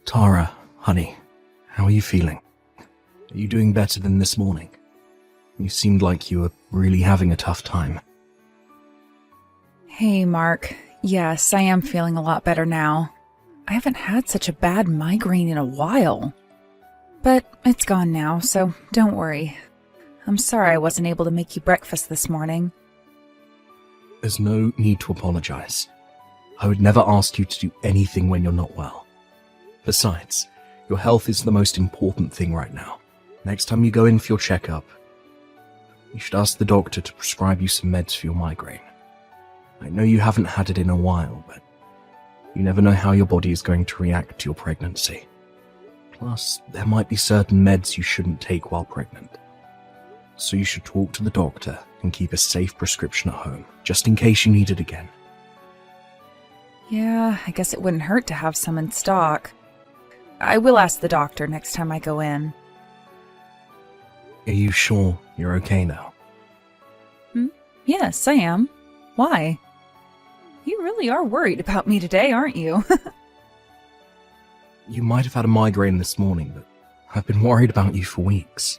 Tara, honey, how are you feeling? Are you doing better than this morning? You seemed like you were really having a tough time. Hey, Mark. Yes, I am feeling a lot better now. I haven't had such a bad migraine in a while. But it's gone now, so don't worry. I'm sorry I wasn't able to make you breakfast this morning. There's no need to apologize. I would never ask you to do anything when you're not well. Besides, your health is the most important thing right now. Next time you go in for your checkup, you should ask the doctor to prescribe you some meds for your migraine. I know you haven't had it in a while, but you never know how your body is going to react to your pregnancy. Plus, there might be certain meds you shouldn't take while pregnant. So you should talk to the doctor and keep a safe prescription at home, just in case you need it again. Yeah, I guess it wouldn't hurt to have some in stock. I will ask the doctor next time I go in. Are you sure you're okay now? Yes, I am. Why? You really are worried about me today, aren't you? You might have had a migraine this morning, but I've been worried about you for weeks.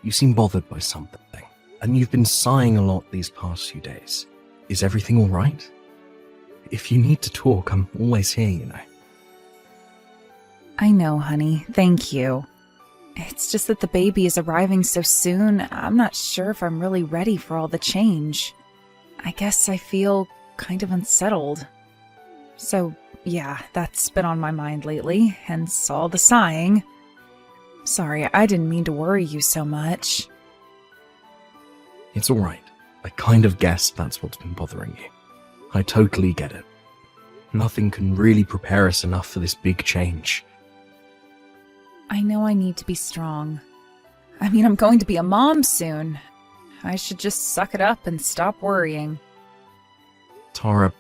You seem bothered by something, and you've been sighing a lot these past few days. Is everything all right? If you need to talk, I'm always here, you know. I know, honey. Thank you. It's just that the baby is arriving so soon, I'm not sure if I'm really ready for all the change. I guess I feel kind of unsettled. So, yeah, that's been on my mind lately, hence all the sighing. Sorry, I didn't mean to worry you so much. It's all right. I kind of guessed that's what's been bothering you. I totally get it. Nothing can really prepare us enough for this big change. I know I need to be strong. I mean, I'm going to be a mom soon. I should just suck it up and stop worrying. Tara,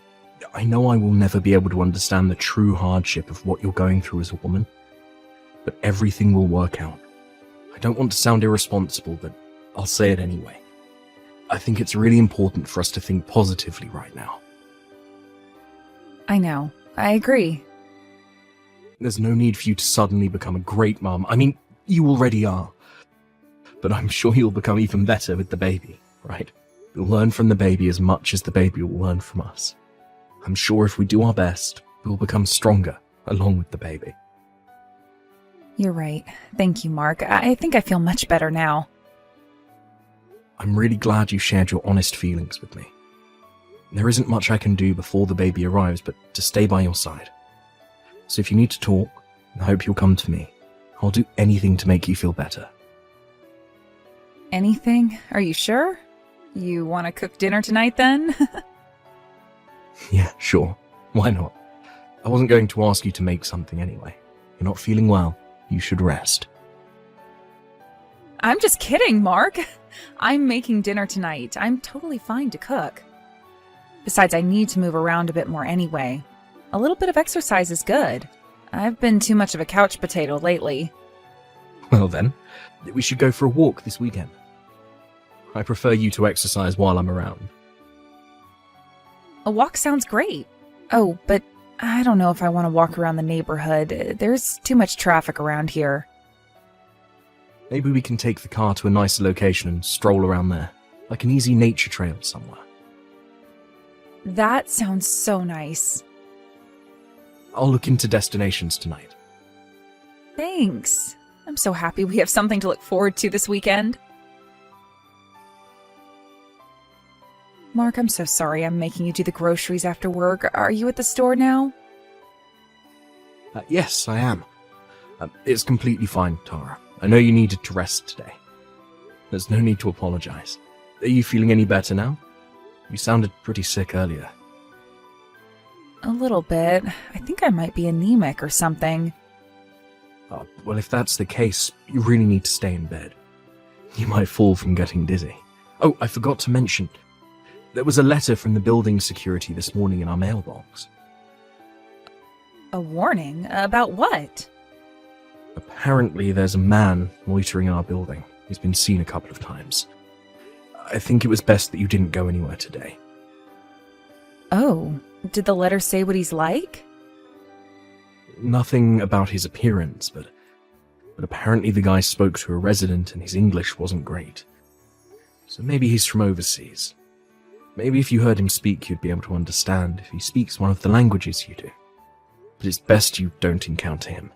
I know I will never be able to understand the true hardship of what you're going through as a woman, but everything will work out. I don't want to sound irresponsible, but I'll say it anyway. I think it's really important for us to think positively right now. I know. I agree. There's no need for you to suddenly become a great mum. I mean, you already are. But I'm sure you'll become even better with the baby, right? We'll learn from the baby as much as the baby will learn from us. I'm sure if we do our best, we'll become stronger along with the baby. You're right. Thank you, Mark. I think I feel much better now. I'm really glad you shared your honest feelings with me. There isn't much I can do before the baby arrives, but to stay by your side. So if you need to talk, I hope you'll come to me. I'll do anything to make you feel better. Anything? Are you sure? You want to cook dinner tonight, then? Yeah, sure. Why not? I wasn't going to ask you to make something anyway. You're not feeling well. You should rest. I'm just kidding, Mark. I'm making dinner tonight. I'm totally fine to cook. Besides, I need to move around a bit more anyway. A little bit of exercise is good. I've been too much of a couch potato lately. Well then, we should go for a walk this weekend. I prefer you to exercise while I'm around. A walk sounds great. Oh, but I don't know if I want to walk around the neighborhood. There's too much traffic around here. Maybe we can take the car to a nicer location and stroll around there, like an easy nature trail somewhere. That sounds so nice. I'll look into destinations tonight. Thanks. I'm so happy we have something to look forward to this weekend. Mark, I'm so sorry I'm making you do the groceries after work. Are you at the store now? Yes, I am. It's completely fine, Tara. I know you needed to rest today. There's no need to apologize. Are you feeling any better now? You sounded pretty sick earlier. A little bit. I think I might be anemic or something. Well, if that's the case, you really need to stay in bed. You might fall from getting dizzy. Oh, I forgot to mention. There was a letter from the building security this morning in our mailbox. A warning? About what? Apparently there's a man loitering in our building. He's been seen a couple of times. I think it was best that you didn't go anywhere today. Oh, did the letter say what he's like? Nothing about his appearance, but apparently the guy spoke to a resident and his English wasn't great. So maybe he's from overseas. Maybe if you heard him speak, you'd be able to understand if he speaks one of the languages you do. But it's best you don't encounter him.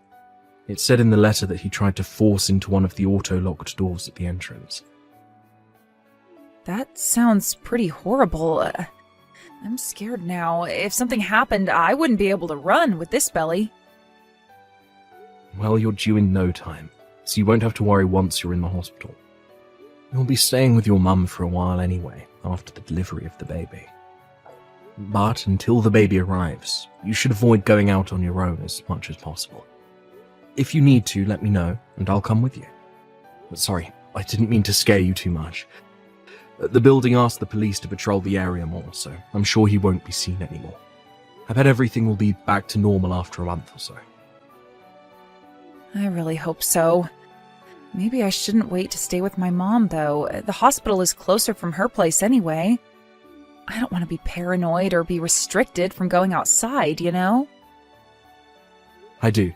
It said in the letter that he tried to force into one of the auto-locked doors at the entrance. That sounds pretty horrible. I'm scared now. If something happened, I wouldn't be able to run with this belly. Well, you're due in no time, so you won't have to worry once you're in the hospital. You'll be staying with your mum for a while anyway, after the delivery of the baby. But until the baby arrives, you should avoid going out on your own as much as possible. If you need to, let me know, and I'll come with you. But sorry, I didn't mean to scare you too much. The building asked the police to patrol the area more, so I'm sure he won't be seen anymore. I bet everything will be back to normal after a month or so. I really hope so. Maybe I shouldn't wait to stay with my mom, though. The hospital is closer from her place anyway. I don't want to be paranoid or be restricted from going outside, you know? I do.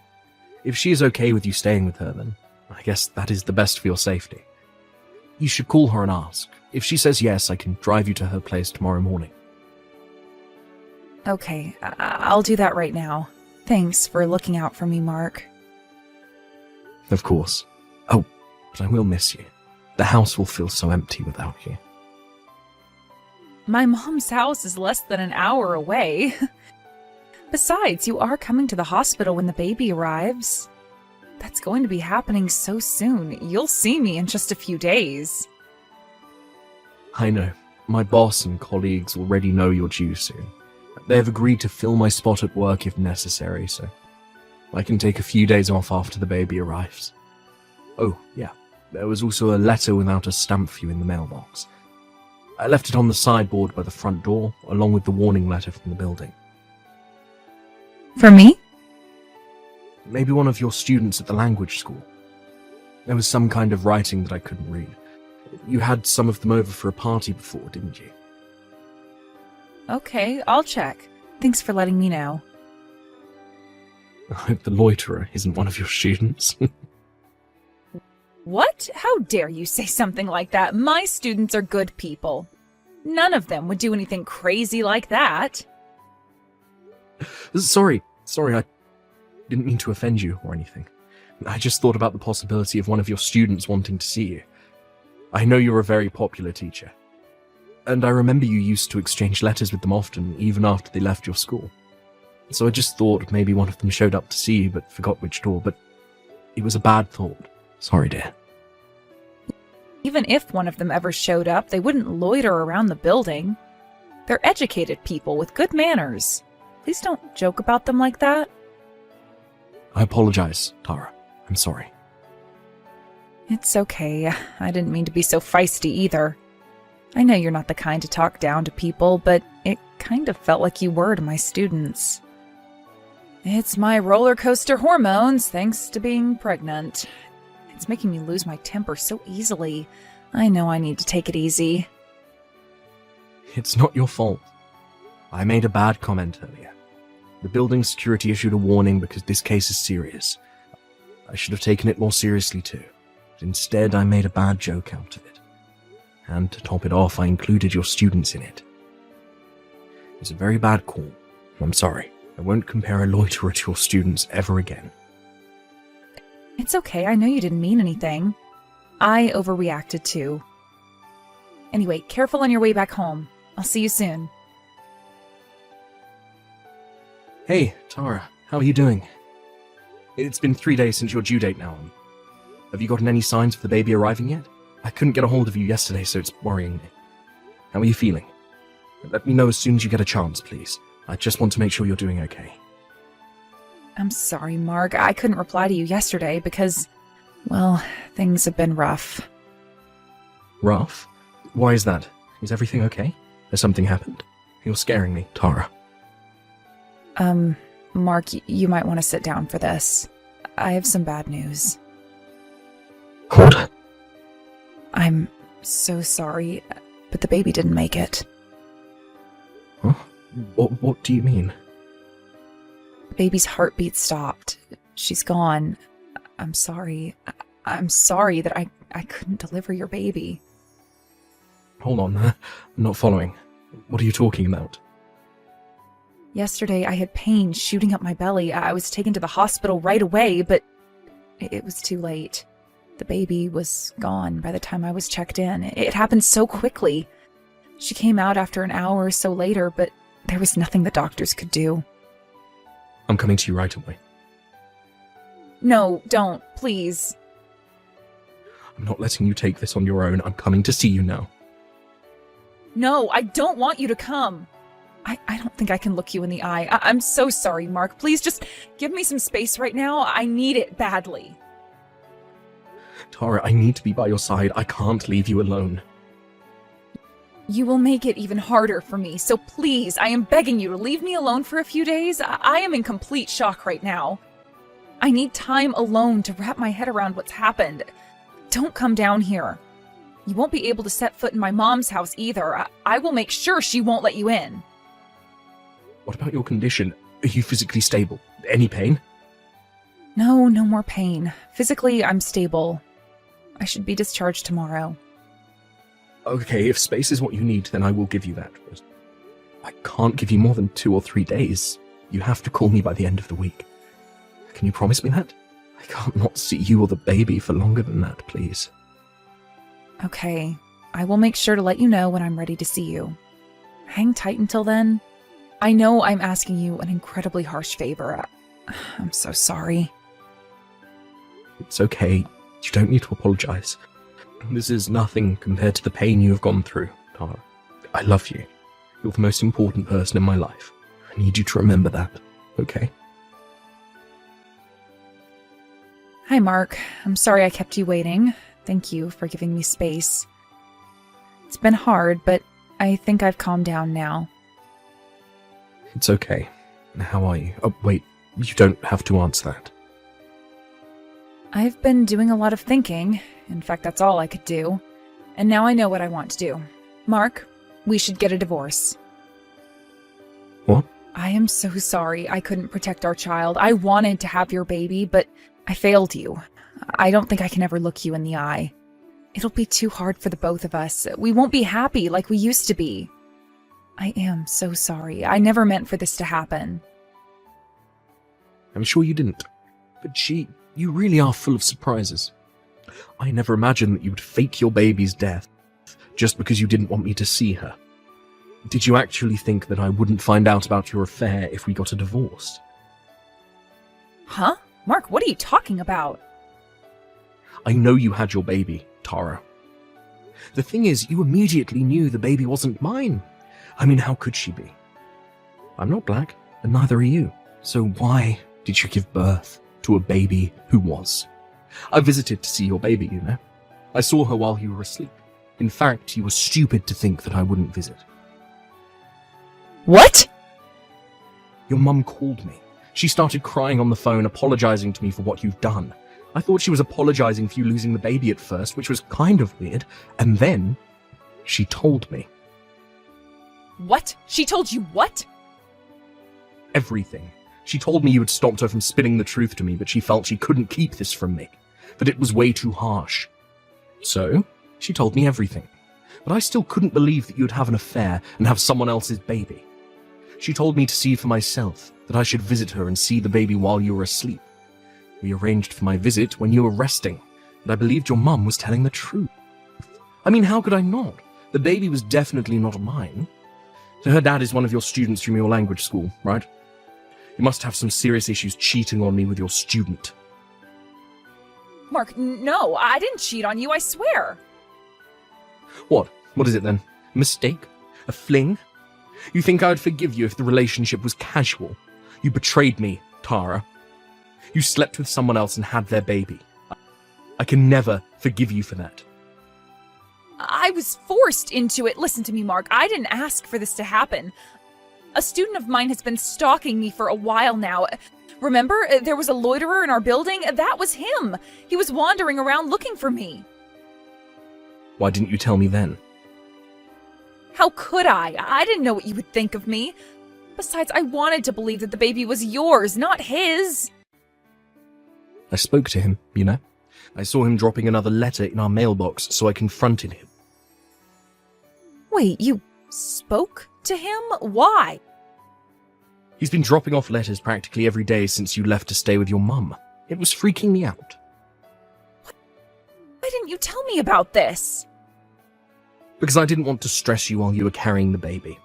If she is okay with you staying with her, then I guess that is the best for your safety. You should call her and ask. If she says yes, I can drive you to her place tomorrow morning. Okay, I'll do that right now. Thanks for looking out for me, Mark. Of course. Oh, but I will miss you. The house will feel so empty without you. My mom's house is less than an hour away. Besides, you are coming to the hospital when the baby arrives. That's going to be happening so soon. You'll see me in just a few days. I know. My boss and colleagues already know you're due soon. They have agreed to fill my spot at work if necessary, so I can take a few days off after the baby arrives. Oh, yeah. There was also a letter without a stamp for you in the mailbox. I left it on the sideboard by the front door, along with the warning letter from the building. For me? Maybe one of your students at the language school. There was some kind of writing that I couldn't read. You had some of them over for a party before, didn't you? Okay, I'll check. Thanks for letting me know. I hope the loiterer isn't one of your students. What? How dare you say something like that? My students are good people. None of them would do anything crazy like that. Sorry, I didn't mean to offend you or anything. I just thought about the possibility of one of your students wanting to see you. I know you're a very popular teacher. And I remember you used to exchange letters with them often, even after they left your school. So I just thought maybe one of them showed up to see you but forgot which door, but it was a bad thought. Sorry, dear. Even if one of them ever showed up, they wouldn't loiter around the building. They're educated people with good manners. Please don't joke about them like that. I apologize, Tara. I'm sorry. It's okay. I didn't mean to be so feisty either. I know you're not the kind to talk down to people, but it kind of felt like you were to my students. It's my roller coaster hormones, thanks to being pregnant. It's making me lose my temper so easily. I know I need to take it easy. It's not your fault. I made a bad comment earlier. The building security issued a warning because this case is serious. I should have taken it more seriously too. But instead, I made a bad joke out of it. And to top it off, I included your students in it. It was a very bad call. I'm sorry. I won't compare a loiterer to your students ever again. It's okay, I know you didn't mean anything. I overreacted too. Anyway, careful on your way back home. I'll see you soon. Hey, Tara, how are you doing? It's been 3 days since your due date now. Have you gotten any signs of the baby arriving yet? I couldn't get a hold of you yesterday, so it's worrying me. How are you feeling? Let me know as soon as you get a chance, please. I just want to make sure you're doing okay. I'm sorry, Mark. I couldn't reply to you yesterday because, well, things have been rough. Rough? Why is that? Is everything okay? Has something happened? You're scaring me, Tara. Mark, you might want to sit down for this. I have some bad news. What? I'm so sorry, but the baby didn't make it. Huh? What do you mean? Baby's heartbeat stopped. She's gone. I'm sorry. I'm sorry that I couldn't deliver your baby. Hold on, I'm not following. What are you talking about? Yesterday, I had pain shooting up my belly. I was taken to the hospital right away, but it was too late. The baby was gone by the time I was checked in. It happened so quickly. She came out after an hour or so later, but there was nothing the doctors could do. I'm coming to you right away. No, don't, please. I'm not letting you take this on your own. I'm coming to see you now. No, I don't want you to come. I don't think I can look you in the eye. I'm so sorry, Mark. Please just give me some space right now. I need it badly. Tara, I need to be by your side. I can't leave you alone. You will make it even harder for me, so please, I am begging you to leave me alone for a few days. I am in complete shock right now. I need time alone to wrap my head around what's happened. Don't come down here. You won't be able to set foot in my mom's house either. I will make sure she won't let you in. What about your condition? Are you physically stable? Any pain? No more pain. Physically, I'm stable. I should be discharged tomorrow. Okay, if space is what you need, then I will give you that. But I can't give you more than 2 or 3 days. You have to call me by the end of the week. Can you promise me that? I can't not see you or the baby for longer than that, please. Okay, I will make sure to let you know when I'm ready to see you. Hang tight until then. I know I'm asking you an incredibly harsh favor. I'm so sorry. It's okay. You don't need to apologize. This is nothing compared to the pain you have gone through, Tara. I love you. You're the most important person in my life. I need you to remember that, okay? Hi, Mark. I'm sorry I kept you waiting. Thank you for giving me space. It's been hard, but I think I've calmed down now. It's okay. How are you? Oh, wait. You don't have to answer that. I've been doing a lot of thinking. In fact, that's all I could do. And now I know what I want to do. Mark, we should get a divorce. What? I am so sorry I couldn't protect our child. I wanted to have your baby, but I failed you. I don't think I can ever look you in the eye. It'll be too hard for the both of us. We won't be happy like we used to be. I am so sorry. I never meant for this to happen. I'm sure you didn't. But gee, you really are full of surprises. I never imagined that you would fake your baby's death just because you didn't want me to see her. Did you actually think that I wouldn't find out about your affair if we got a divorce? Huh? Mark, what are you talking about? I know you had your baby, Tara. The thing is, you immediately knew the baby wasn't mine. I mean, how could she be? I'm not black, and neither are you. So why did you give birth to a baby who was? I visited to see your baby, you know. I saw her while you were asleep. In fact, you were stupid to think that I wouldn't visit. What? Your mum called me. She started crying on the phone, apologizing to me for what you've done. I thought she was apologizing for you losing the baby at first, which was kind of weird. And then she told me. What? She told you what? Everything. She told me you had stopped her from spitting the truth to me, but she felt she couldn't keep this from me. That it was way too harsh. So, she told me everything. But I still couldn't believe that you'd have an affair and have someone else's baby. She told me to see for myself, that I should visit her and see the baby while you were asleep. We arranged for my visit when you were resting, and I believed your mum was telling the truth. I mean, how could I not? The baby was definitely not mine. So her dad is one of your students from your language school, right? You must have some serious issues cheating on me with your student. Mark, no, I didn't cheat on you, I swear. What? What is it then? A mistake? A fling? You think I would forgive you if the relationship was casual? You betrayed me, Tara. You slept with someone else and had their baby. I can never forgive you for that. I was forced into it. Listen to me, Mark. I didn't ask for this to happen. A student of mine has been stalking me for a while now. Remember, there was a loiterer in our building? That was him. He was wandering around looking for me. Why didn't you tell me then? How could I? I didn't know what you would think of me. Besides, I wanted to believe that the baby was yours, not his. I spoke to him, you know. I saw him dropping another letter in our mailbox, so I confronted him. Wait, you spoke to him? Why? He's been dropping off letters practically every day since you left to stay with your mum. It was freaking me out. Why didn't you tell me about this? Because I didn't want to stress you while you were carrying the baby.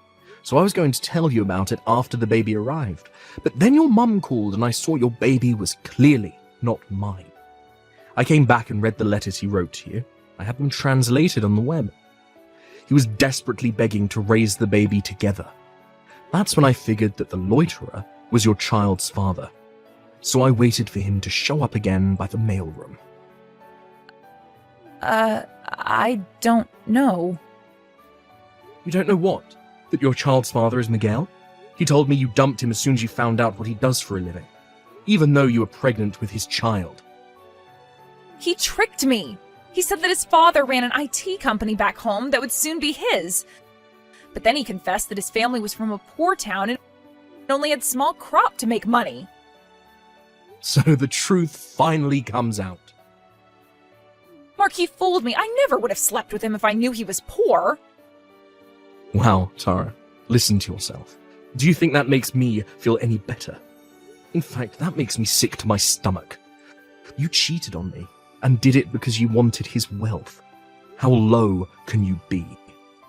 So I was going to tell you about it after the baby arrived. But then your mum called and I saw your baby was clearly not mine. I came back and read the letters he wrote to you. I had them translated on the web. He was desperately begging to raise the baby together. That's when I figured that the loiterer was your child's father. So I waited for him to show up again by the mailroom. I don't know. You don't know what? That your child's father is Miguel? He told me you dumped him as soon as you found out what he does for a living, even though you were pregnant with his child. He tricked me. He said that his father ran an IT company back home that would soon be his. But then he confessed that his family was from a poor town and only had small crop to make money. So the truth finally comes out. Mark, he fooled me. I never would have slept with him if I knew he was poor. Wow, Tara, listen to yourself. Do you think that makes me feel any better? In fact, that makes me sick to my stomach. You cheated on me, and did it because you wanted his wealth. How low can you be?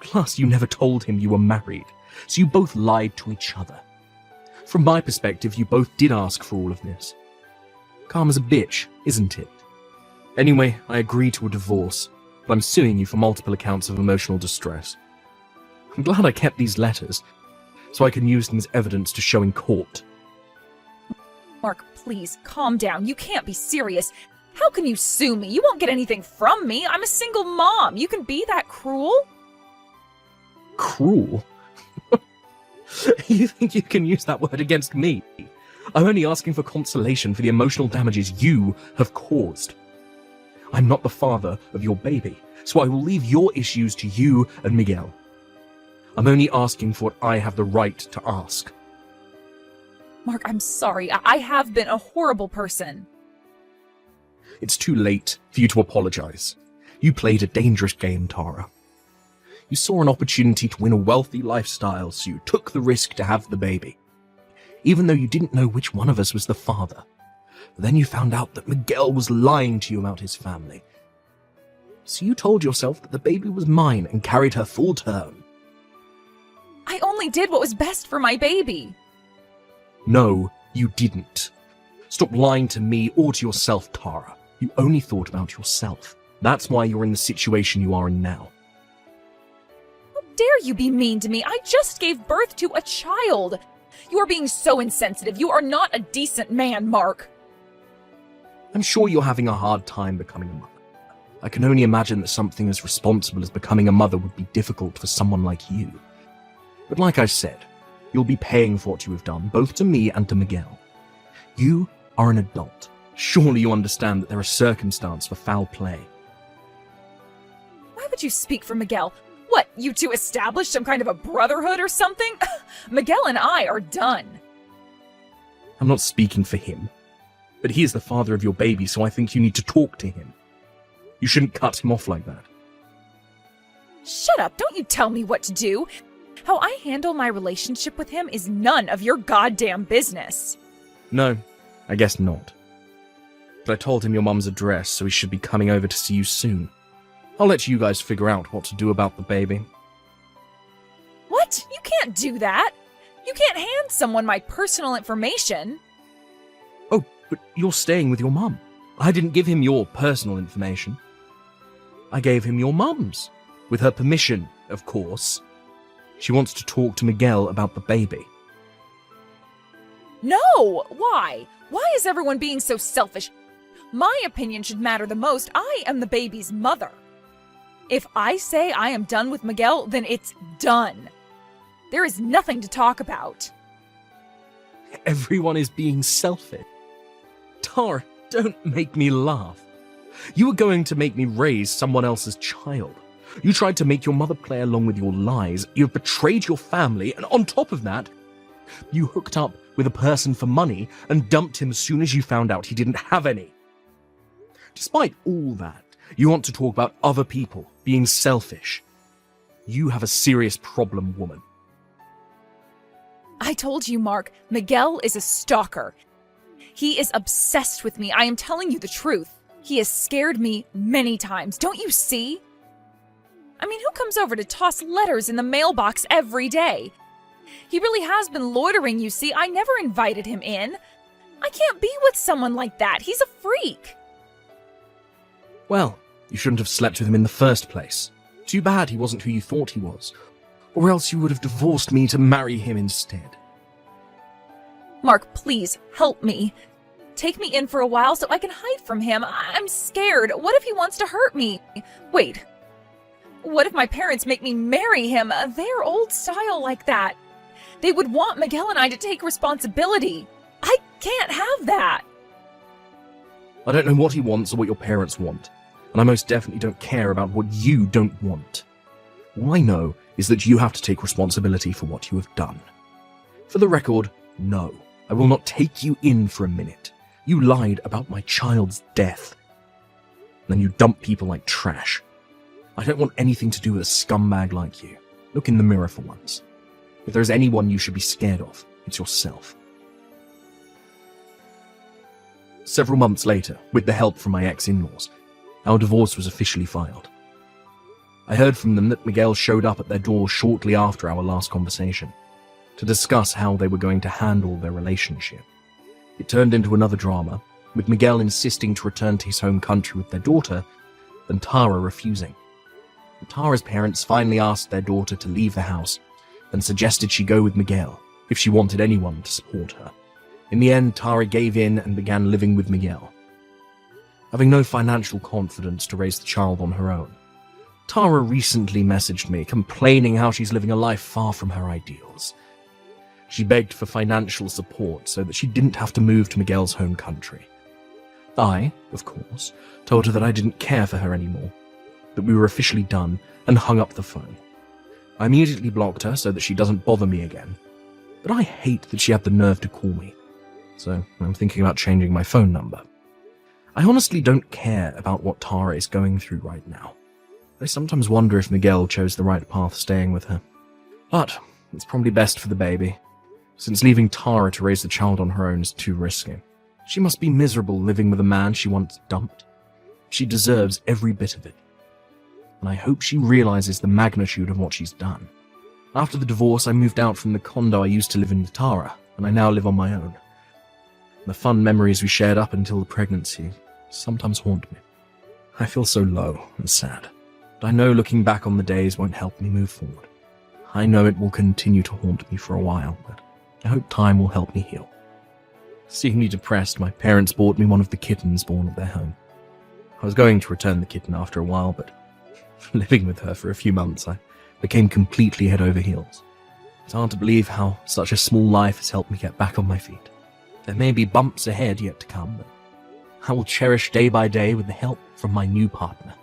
Plus, you never told him you were married, so you both lied to each other. From my perspective, you both did ask for all of this. Karma's a bitch, isn't it? Anyway, I agreed to a divorce, but I'm suing you for multiple accounts of emotional distress. I'm glad I kept these letters, so I can use them as evidence to show in court. Mark, please, calm down. You can't be serious. How can you sue me? You won't get anything from me. I'm a single mom. You can be that cruel? Cruel? You think you can use that word against me? I'm only asking for consolation for the emotional damages you have caused. I'm not the father of your baby, so I will leave your issues to you and Miguel. I'm only asking for what I have the right to ask. Mark, I'm sorry. I have been a horrible person. It's too late for you to apologize. You played a dangerous game, Tara. You saw an opportunity to win a wealthy lifestyle, so you took the risk to have the baby, even though you didn't know which one of us was the father. But then you found out that Miguel was lying to you about his family. So you told yourself that the baby was mine and carried her full term. I only did what was best for my baby. No, you didn't. Stop lying to me or to yourself, Tara. You only thought about yourself. That's why you're in the situation you are in now. How dare you be mean to me? I just gave birth to a child. You are being so insensitive. You are not a decent man, Mark. I'm sure you're having a hard time becoming a mother. I can only imagine that something as responsible as becoming a mother would be difficult for someone like you. But like I said, you'll be paying for what you have done, both to me and to Miguel. You are an adult. Surely you understand that there are circumstances for foul play. Why would you speak for Miguel? What, you two established some kind of a brotherhood or something? Miguel and I are done. I'm not speaking for him, but he is the father of your baby, so I think you need to talk to him. You shouldn't cut him off like that. Shut up, don't you tell me what to do. How I handle my relationship with him is none of your goddamn business. No, I guess not. But I told him your mum's address, so he should be coming over to see you soon. I'll let you guys figure out what to do about the baby. What? You can't do that. You can't hand someone my personal information. Oh, but you're staying with your mum. I didn't give him your personal information. I gave him your mum's. With her permission, of course. She wants to talk to Miguel about the baby. No! Why? Why is everyone being so selfish? My opinion should matter the most. I am the baby's mother. If I say I am done with Miguel, then it's done. There is nothing to talk about. Everyone is being selfish. Tara, don't make me laugh. You were going to make me raise someone else's child. You tried to make your mother play along with your lies. You've betrayed your family, and on top of that, You hooked up with a person for money and dumped him as soon as you found out he didn't have any. Despite all that, you want to talk about other people being selfish. You have a serious problem, woman. I told you, Mark, Miguel is a stalker. He is obsessed with me. I am telling you the truth. He has scared me many times. Don't you see? I mean, who comes over to toss letters in the mailbox every day? He really has been loitering, you see. I never invited him in. I can't be with someone like that. He's a freak. Well, you shouldn't have slept with him in the first place. Too bad he wasn't who you thought he was. Or else you would have divorced me to marry him instead. Mark, please, help me. Take me in for a while so I can hide from him. I'm scared. What if he wants to hurt me? Wait. What if my parents make me marry him? They're old style like that. They would want Miguel and I to take responsibility. I can't have that. I don't know what he wants or what your parents want, and I most definitely don't care about what you don't want. All I know is that you have to take responsibility for what you have done. For the record, no, I will not take you in for a minute. You lied about my child's death. Then you dump people like trash. I don't want anything to do with a scumbag like you. Look in the mirror for once. If there's anyone you should be scared of, it's yourself. Several months later, with the help from my ex-in-laws, our divorce was officially filed. I heard from them that Miguel showed up at their door shortly after our last conversation to discuss how they were going to handle their relationship. It turned into another drama, with Miguel insisting to return to his home country with their daughter, and Tara refusing. Tara's parents finally asked their daughter to leave the house and suggested she go with Miguel if she wanted anyone to support her. In the end, Tara gave in and began living with Miguel. Having no financial confidence to raise the child on her own, Tara recently messaged me complaining how she's living a life far from her ideals. She begged for financial support so that she didn't have to move to Miguel's home country. I, of course, told her that I didn't care for her anymore, that we were officially done, and hung up the phone. I immediately blocked her so that she doesn't bother me again, but I hate that she had the nerve to call me, so I'm thinking about changing my phone number. I honestly don't care about what Tara is going through right now. I sometimes wonder if Miguel chose the right path staying with her. But it's probably best for the baby, since leaving Tara to raise the child on her own is too risky. She must be miserable living with a man she once dumped. She deserves every bit of it. And I hope she realizes the magnitude of what she's done. After the divorce, I moved out from the condo I used to live in with Tara, and I now live on my own. The fun memories we shared up until the pregnancy sometimes haunt me. I feel so low and sad, but I know looking back on the days won't help me move forward. I know it will continue to haunt me for a while, but I hope time will help me heal. Seeing me depressed, my parents bought me one of the kittens born at their home. I was going to return the kitten after a while, but living with her for a few months, I became completely head over heels. It's hard to believe how such a small life has helped me get back on my feet. There may be bumps ahead yet to come, but I will cherish day by day with the help from my new partner.